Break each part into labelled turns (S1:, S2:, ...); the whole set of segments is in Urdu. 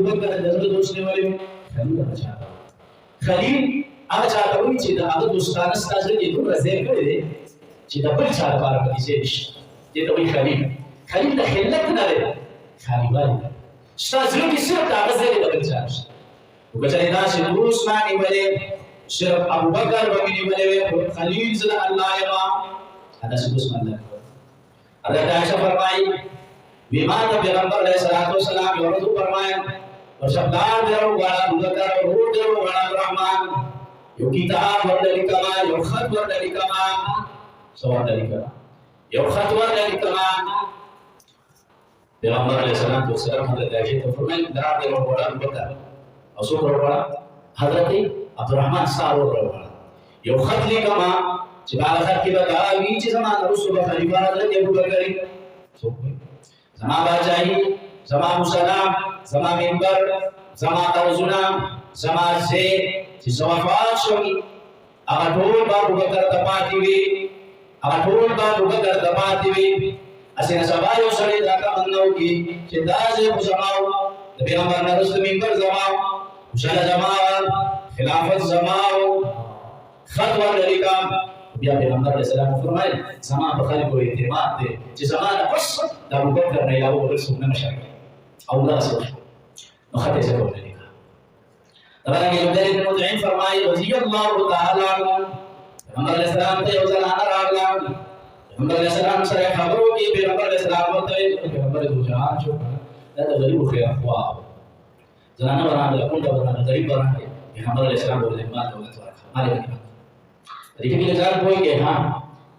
S1: بکر د دوست نیولې خلیل چاته خلیل هغه چاته وایي چې د هغه دوستانه ستاسو کې دومره ځای کړی دی چې د بل چا لپاره پکې ځای نشته دې ته وایي خلیل خلیل د خلت نه دی خلیوالي ستاسو کې صرف د هغه ځای د بل چا نشته وکړئ دا چې دوست ما نیولې صرف ابو بکر باندې نیولې خلیل زله الله یما هذا څه دوست الله حضرت عائشہ فرمائی بیمار کا پیغمبر علیہ الصلوۃ والسلام یو ورځ فرمایا ورشبدار درو والا بکر او روح درو والا رحمان یو کتاب ورته لیکما یو خط ورته لیکما سوال لیکما یو خط ورته لیکما پیغمبر علیہ الصلوۃ والسلام حضرت عائشہ ته فرمایي دا درو والا بکر او څو درو والا حضرت عبدالرحمن صاحب ورته والا یو خط لیکما چې باغ خط کې بداوی چې زمانه رسول خلیفہ حضرت ابو بکر زما باچاہی زما مسلام زما منبر زما توزنا زما سے چې صوافات شوی هغه ټول ابو بکر ته پاتې وي هغه ټول ابو بکر ته پاتې وي اسنه سبا یو سړی دا کمنو کې چې دا زه زماو د پیغمبر نه رسول منبر زماو مشاله زماو خلافت زماو خطوه لریکام بیا پیغمبر علیہ السلام فرمایي زما په خلکو اعتماد دی چې زمانه پس د ابو بکر نه علاوه بل څوک نه مشرک او دا څه نو خطه څه کوي دا راځي د دې متعین فرمایي رضی الله تعالی عنہ پیغمبر علیہ السلام ته یو ځل انا راغلا پیغمبر علیہ السلام سره خبرو کې پیغمبر علیہ السلام ورته پیغمبر د جهان شو دا د غریب خو اخوا ځانه ورانه کوم دا ورانه غریب ورانه پیغمبر علیہ السلام ورته ما ته ورته مالک لیکن یہ جان کوئی کہ ہاں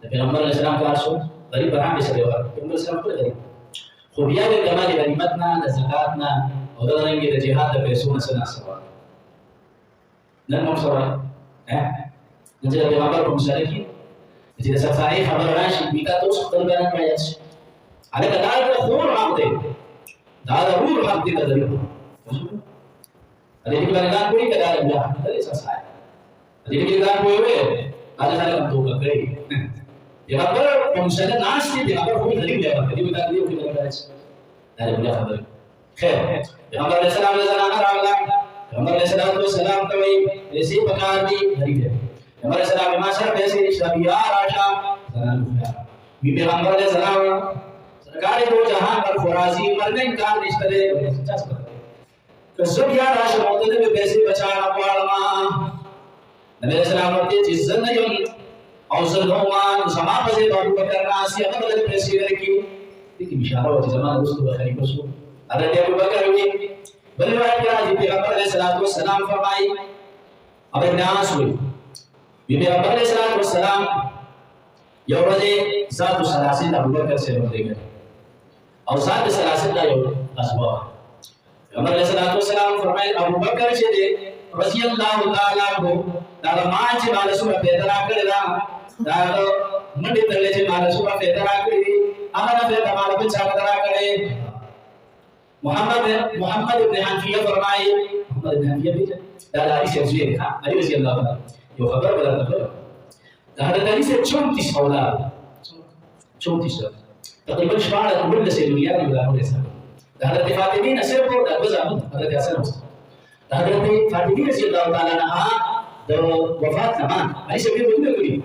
S1: پیغمبر علیہ السلام کا سو غریب برام سے دیوار پیغمبر اسلام کو غریب خوبیات کمال غنیمتنا زکاتنا او دغه د جهاد د پیسو نه سنا سوا نن مو سره نن چې پیغمبر کوم سره کی چې د صفای خبر راشي میکا تو خپل بیان کړی شي هغه دا د خور حق دی دا د روح حق دی د غریب دې کې باندې کوئی کړه الله دې صفای دې کې دا کوئی وې هغه سره کوم توګه کوي پیغمبر کوم سره ناش دي پیغمبر خو غریب دی هغه دې ودا دې کې راځي دا دې خبره خیر پیغمبر علیہ السلام نے زنانہ راغلا پیغمبر علیہ السلام کوي ایسی پکار دی غریب دی پیغمبر علیہ السلام ما سره پیسې شبیا راشا زنانہ وی پیغمبر علیہ السلام سرکار دو جهان پر فرازی مرنے انکار نشته دے کسب یا راشا موته دې پیسې بچانا پالما نبی علیہ السلام ورته چې زنه یم او زلومان سما په دې ابو بکر ناسی هغه د پیسې ورکی دې کی اشاره و چې زمانه رسول خلیفہ شو حضرت ابو بکر وی بل روایت کې راځي پیغمبر علیہ السلام فرمایي ابو ناس وی پیغمبر علیہ السلام یو ورځ ذات ثلاثه ابو بکر سے ورته او ذات ثلاثه دا یو اسباب پیغمبر علیہ السلام فرمایي ابو بکر چې رضی اللہ تعالی عنہ دا ما چې مال سره پیدا کړل دا منډه تللې چې مال سره پیدا کړې هغه نه پیدا مال په چا پیدا کړې محمد ابن حنفیہ فرمایي محمد ابن حنفیہ دا علی سے زوی ها علی رضی اللہ عنہ یو خبر بدل کړ دا حضرت علی سے 34 اولاد 34 تقریبا شپږ ولله سه دنیا دی دا هغه سره دا حضرت فاطمه نه صرف د غزا حضرت حسن حضرت فاطمه رضی اللہ تعالی عنہا د وفات زمان علی سے بھی بدل کړی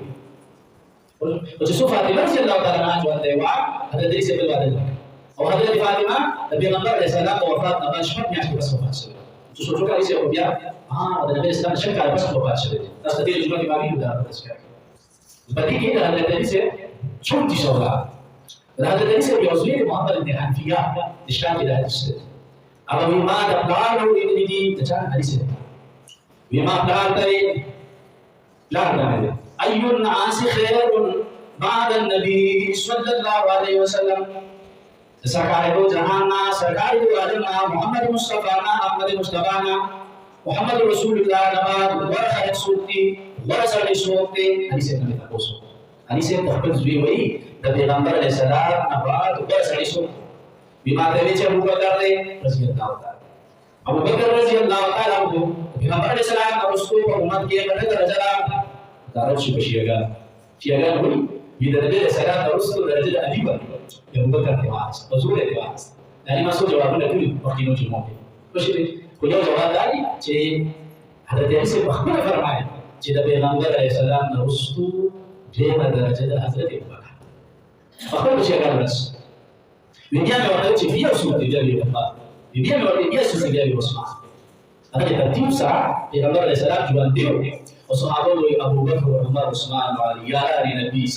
S1: او چې فاطمه رضی اللہ تعالی عنہا جو دی وا حضرت علی سے بل وعده او حضرت فاطمه د پیغمبر علیہ السلام د وفات نه بعد شپږ میاشتې پس وفات شوه چې څو ټکا یې بیا د نبی اسلام شپږ کال پس وفات شوه تاسو دې جمعه کې باندې دا تاسو باندې کې حضرت علی سے 34 اولاد حضرت علی سے یوزوی محمد ابن حنفیہ اشاره کې راځي اب ما د پلان نو دې ته چا علی سے ما پلان ته پلان نه اي الناس خير بعد النبي صلى الله عليه وسلم سرکار دو جہان نا سرکار دو عالم نا محمد مصطفی نا احمد مصطفی نا محمد رسول اللہ نبات ورخلق سوکتی ورسل سوکتی حدیث نبی تقوصو حدیث تحفظ بھی ہوئی دا پیغمبر علیہ السلام نبات ورسل سوکتی بیما تیویچ ابو بکر دے رضی اللہ تعالی ابو بکر رضی اللہ تعالی عنہ پیغمبر علیہ السلام نا رسول پر امت کیے بڑھے درجہ دارت شیعگا ہوئی یہ نبی علیہ السلام نا رسول درجہ علی بن ابو بکر کے پاس حضور کے پاس یعنی مسئلہ جواب نہ کوئی وقتینوں جمعوں کے خوشی کو یو جواب دی چې حضرت علی سے خپل فرمایي چې د پیغمبر علیه السلام نه وروسته دغه درجه د حضرت ابوبکر خپل شي کارس بیا مې ورته چې بیا اوسو دی بیا بیا مې ورته بیا اوسو دی عثمان هغه ترتیب سره پیغمبر علیه السلام ژوند دی او صحابه وي ابوبکر او عمر عثمان او علی یار نبی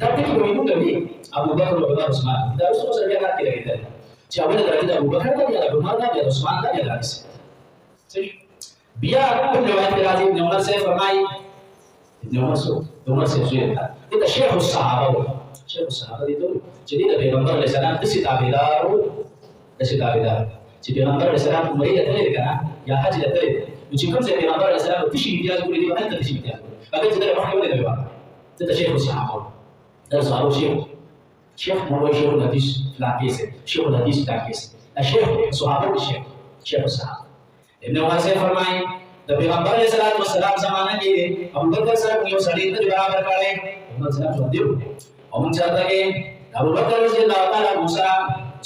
S1: دا ټکی کومه دی ابوبکر او عمر عثمان دا اوس سره بیا راځي راځي چې اوله درجه د ابوبکر دا یا عمر دا یا عثمان دا یا راځي بیا په روایت کې راځي ابن عمر سے فرمایي ابن عمر سے زوی دا شیخ الصحابه دي چې د پیغمبر علیه السلام د ستابدار چې پیغمبر علیه السلام عمرې ته تللی کنه یا حج ته تللی نو چې کوم ځای پیغمبر علیه السلام د شي امتیاز کولی دی باندې د شي امتیاز هغه چې د محمد نبی وایي ته شیخ الصحابه دا صحابه شیخ مو شیخ الحدیث فلاکیس شیخ الحدیث فلاکیس الشیخ صحابه شیخ الصحابه ابن عمر سے فرمائے د پیغمبر علیہ السلام زمانہ کې ابوبکر سره یو سړی ته برابر کړي عمر سره ژوند دی او موږ چاته کې ابوبکر رضی الله تعالی عنہ سره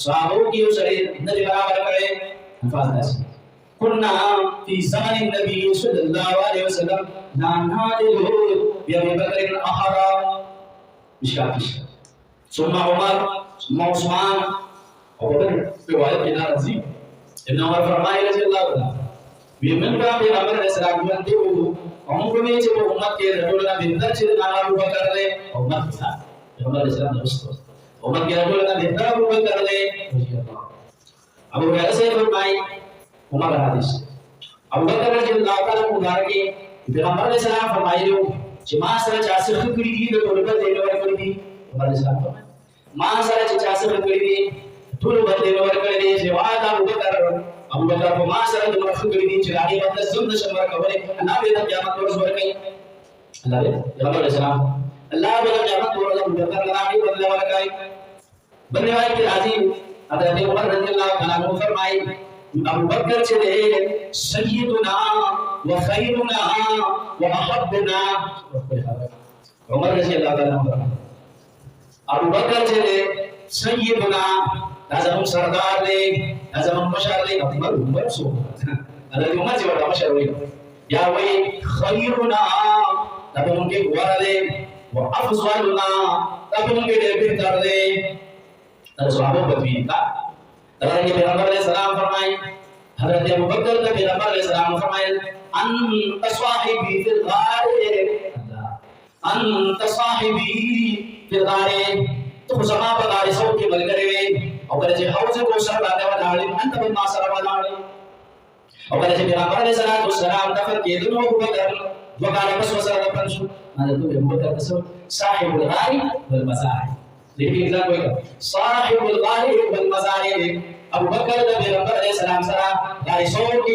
S1: صحابه کې یو سړی ته برابر کړي الفاظ داسې كنا في زمن النبي صلى الله عليه وسلم ننادي بأبي بكر أحرى مشكاة ثم عمر ثم عثمان أبو بكر رواية بن رزي ابن عمر فرمائے رضی اللہ عنہ ویمن کا پیغمبر علیہ السلام باندې وو هم کومې چې په امت کې رټولنا بهتر چې نام ابو بکر له امت تھا پیغمبر علیہ السلام دوستو امت کې رټولنا بهتر ابو بکر له ابو بکر سے فرمائے عمر حدیث ابو بکر رضی اللہ تعالی عنہ کې پیغمبر علیہ السلام فرمایلو چې ما سره چا څه کړی دي د ټول په دې ور کړی دي پیغمبر علیہ السلام ما سره چې چا څه کړی دي ټول باندې ور کړی دي چې واه ابو بکر په ما سره د مرخ کړی دي چې هغه باندې زم د شمار کوله الله به د قیامت ورځ ورکړي الله دې پیغمبر علیہ السلام الله به د قیامت ورځ ابو بکر راځي بدل ورکړي بل روایت کې راځي حضرت عمر رضی الله تعالی عنہ فرمایي ابو بکر چې دې سیدنا وخيرنا واحبنا عمر رضی الله تعالی عنہ ابو بکر چې دې سیدنا لازم سردار دے لازم مشار دے عمر سو حضرت عمر سے بڑا مشار ہوئی یا وہی خیرنا تب ان کے گوارا دے وافضلنا تب ان کے دیر بہتر دے تر صحابہ بدوین کا حضرت پیغمبر علیہ السلام فرمائے حضرت ابو بکر کا پیغمبر علیہ السلام فرمائے انت صاحبی فی الغار انت صاحبی فی الغار تو زما په دارسو کې ملګری وي او کله چې حوض کو سره باندې ولاړې انت به ما سره ولاړې او کله چې پیغمبر علیه السلام دفن کېدل نو ابو بکر وکاله پس سره دفن شو حضرت ابو بکر تاسو صاحب الغار والمزار لیکن ځان وایي صاحب الغار والمزار ابو بکر د پیغمبر علیه السلام سره دارسو کې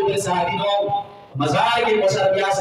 S1: او صحابي نو مزار کې مسر بیا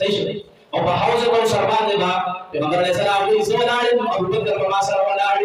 S1: صحیح شو او په حوض کو سره باندې پیغمبر علیہ السلام دې زمانه ابو بکر په ما سره ولاړ